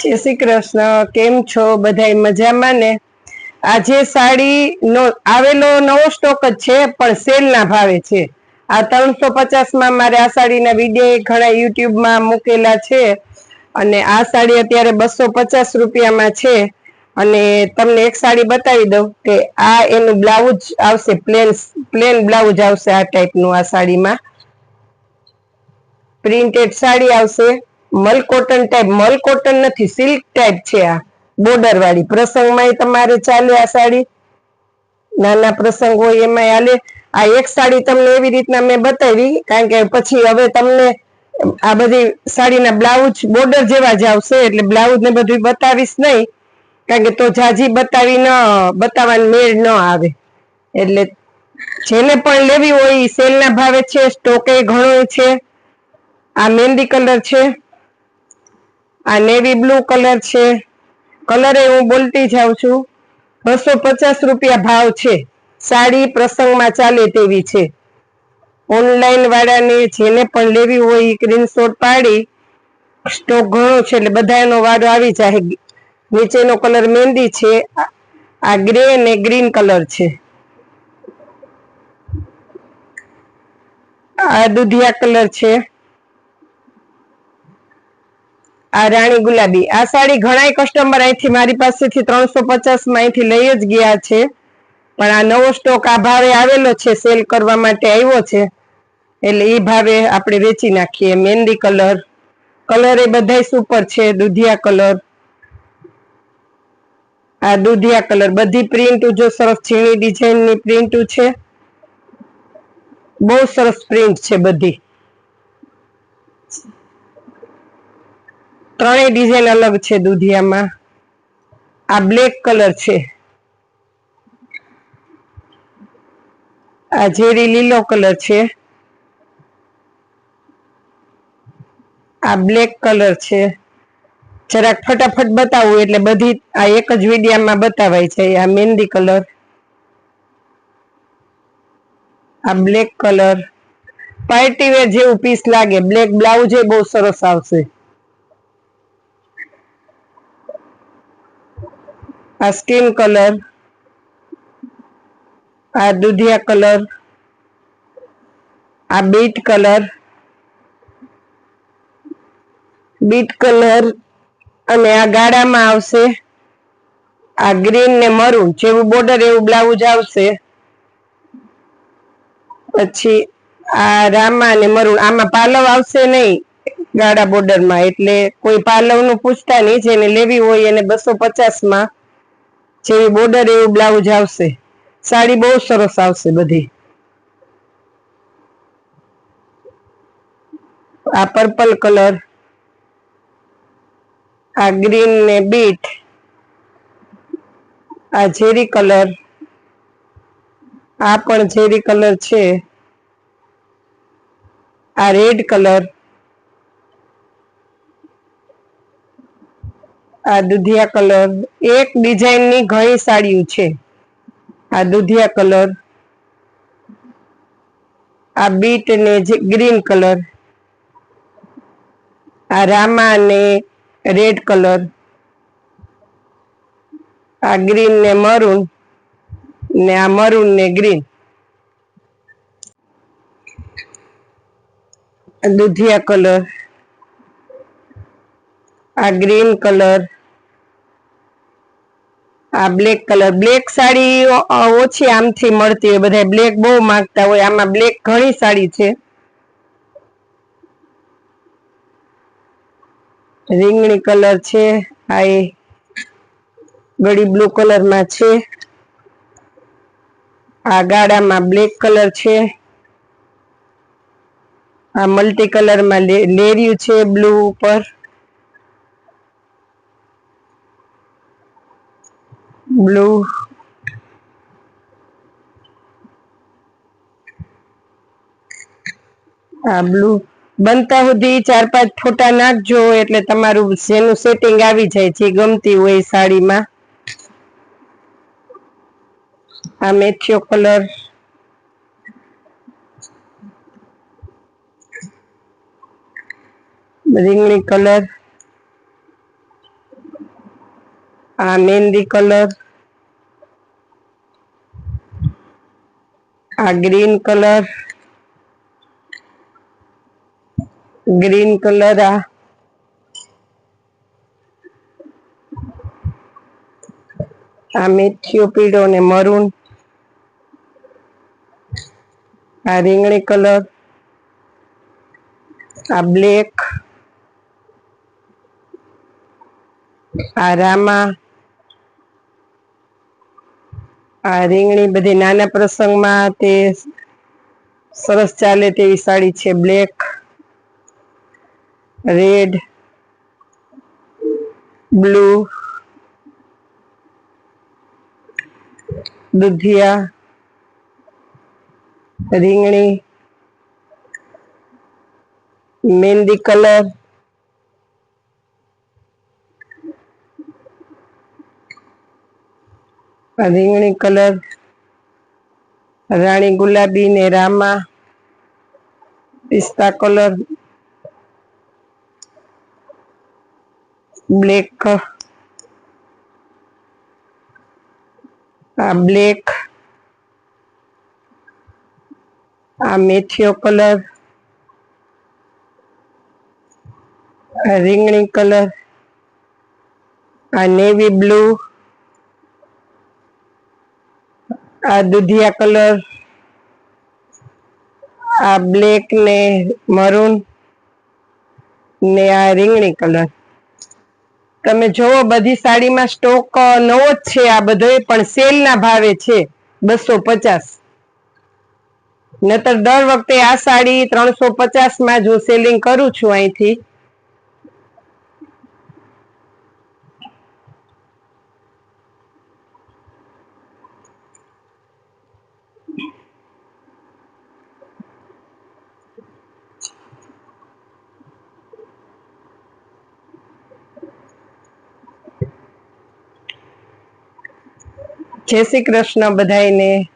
जय श्री कृष्ण। केम छो बधाई मजामां ने। આજે સાડી નો આવેલો નવો સ્ટોક જ છે પણ સેલ ના ભાવે છે। આ 350 માં મારે આ સાડીના વિડિયો ઘણા યુટ્યુબ માં મૂકેલા છે અને આ સાડી અત્યારે 250 રૂપિયામાં છે। અને તમને એક સાડી બતાવી દઉં કે આ એનું બ્લાઉઝ આવશે, પ્લેન બ્લાઉઝ આવશે। આ ટાઈપનું આ સાડીમાં પ્રિન્ટેડ સાડી આવશે। મલ કોટન ટાઈપ, મલ કોટન નથી, સિલ્ક ટાઈપ છે। આ બોર્ડર વાળી પ્રસંગમાં તમારે ચાલે આ સાડી, નાના પ્રસંગ હોય એમાં હાલે। આ એક સાડી તમને એવી રીતના મેં બતાવી કારણ કે પછી હવે તમને આ બધી સાડીના બ્લાઉઝ બોર્ડર જેવા જ આવશે એટલે બ્લાઉઝ ને બધું બતાવીશ નહીં કારણ કે તો જાજી બતાવવાનું મેળ ન આવે। એટલે જેને પણ લેવી હોય એ સેલના ભાવે છે, સ્ટોકે ઘણો છે। આ મહેંદી કલર છે, આ નેવી બ્લુ કલર છે। કલરે હું બોલતી જાઉં છું। 250 રૂપિયા ભાવ છે। સાડી પ્રસંગમાં ચાલે તેવી છે। ઓનલાઈન વાળાને જેને પણ લેવી હોય એ સ્ક્રીનશોટ પાડી, સ્ટોક ઘણો છે એટલે બધાનો વારો આવી જાય। નીચેનો કલર મહેંદી છે, આ ગ્રે અને ગ્રીન કલર છે। આ દુધિયા કલર છે, આ રાણી ગુલાબી। આ સાડી ઘણાય કસ્ટમર અહીંથી મારી પાસેથી 350 માં અહીંથી લઈ જ ગયા છે પણ આ નવો સ્ટોક આ ભાવે આવેલો છે, સેલ કરવા માટે આવ્યો છે એટલે એ ભાવે આપણે વેચી નાખીએ। મહેંદી કલર, કલર એ બધાય સુપર છે। દુધિયા કલર, આ દુધિયા કલર, બધી પ્રિન્ટ જો સરસ ઝીણી ડિઝાઇનની પ્રિન્ટ છે, બહુ સરસ પ્રિન્ટ છે બધી। ત્રણેય ડિઝાઇન અલગ છે દુધિયામાં। આ બ્લેક કલર છે, આ ઝેરી લીલો કલર છે, આ બ્લેક કલર છે। જરાક ફટાફટ બતાવું એટલે બધી આ એક જ વિડિયામાં બતાવાય છે। આ મહેંદી કલર, આ બ્લેક કલર, પાર્ટી વેર જેવું પીસ લાગે। બ્લેક બ્લાઉઝ એ બહુ સરસ આવશે। આ સ્કિન કલર, આ દુધિયા કલર, આ બીટ કલર, અને આ ગાળામાં આવશે। આ ગ્રીન ને મરૂન જેવું બોર્ડર એવું બ્લાઉઝ આવશે। પછી આ રામા અને મરૂન, આમાં પાલવ આવશે નહીં ગાળા બોર્ડરમાં એટલે કોઈ પાલવનું પૂછતા નહીં। જેને લેવી હોય એને 250 માં જેવી બોર્ડર એવું બ્લાઉઝ આવશે। સાડી બહુ સરસ આવશે બધી। આ પર્પલ કલર, આ ગ્રીન ને બીટ, આ ઝેરી કલર, આ પણ ઝેરી કલર છે, આ રેડ કલર, આ દુધિયા કલર। એક ડિઝાઇનની ઘણી સાડીઓ છે। આ દુધિયા કલર, આ બીટ ને ગ્રીન કલર, આ રામા ને રેડ કલર, આ ગ્રીન ને મરૂન ને આ મરૂન ને ગ્રીન, દુધિયા કલર, આ ગ્રીન કલર, આ બ્લેક કલર। બ્લેક સાડી ઓછી આમથી મળતી હોય, બધા બ્લેક બહુ માંગતા હોય। આમાં બ્લેક ઘણી સાડી છે। રીંગણી કલર છે, આ એ ગળી બ્લુ કલરમાં છે, આ ગાળામાં બ્લેક કલર છે, આ મલ્ટી કલરમાં લેરિયું છે બ્લુ ઉપર, બ્લુ, આ બ્લુ। બનતા સુધી 4-5 ફોટા નાખજો એટલે તમારું જેનું સેટિંગ આવી જાય, જે ગમતી હોય સાડીમાં। આ મેથિયો કલર, રીંગણી કલર, આ મહેંદી કલર, આ ગ્રીન કલર, આ મેથીયો પીળો ને મરૂન, આ રીંગણી કલર, આ બ્લેક, આ રામા, આ રીંગણી બધી નાના પ્રસંગમાં તે સરસ ચાલે તેવી સાડી છે. બ્લેક, રેડ, બ્લુ, દુધિયા, રીંગણી, મહેંદી કલર, રીંગણી કલર, રાણી ગુલાબી ને રામા, પિસ્તા કલર, બ્લેક, આ બ્લેક, આ મેથીયો કલર, આ રીંગણી કલર, આ નેવી બ્લુ, આ દુધિયા કલર, આ બ્લેક ને મરૂન ને આ રીંગણી કલર. તમે જોવો બધી સાડીમાં સ્ટોક નવો જ છે આ બધો, પણ સેલ ના ભાવે છે 250. નતર દર વખતે આ સાડી 350 માં જો સેલિંગ કરું છું અહીંથી. જય શ્રી કૃષ્ણ બધાયને.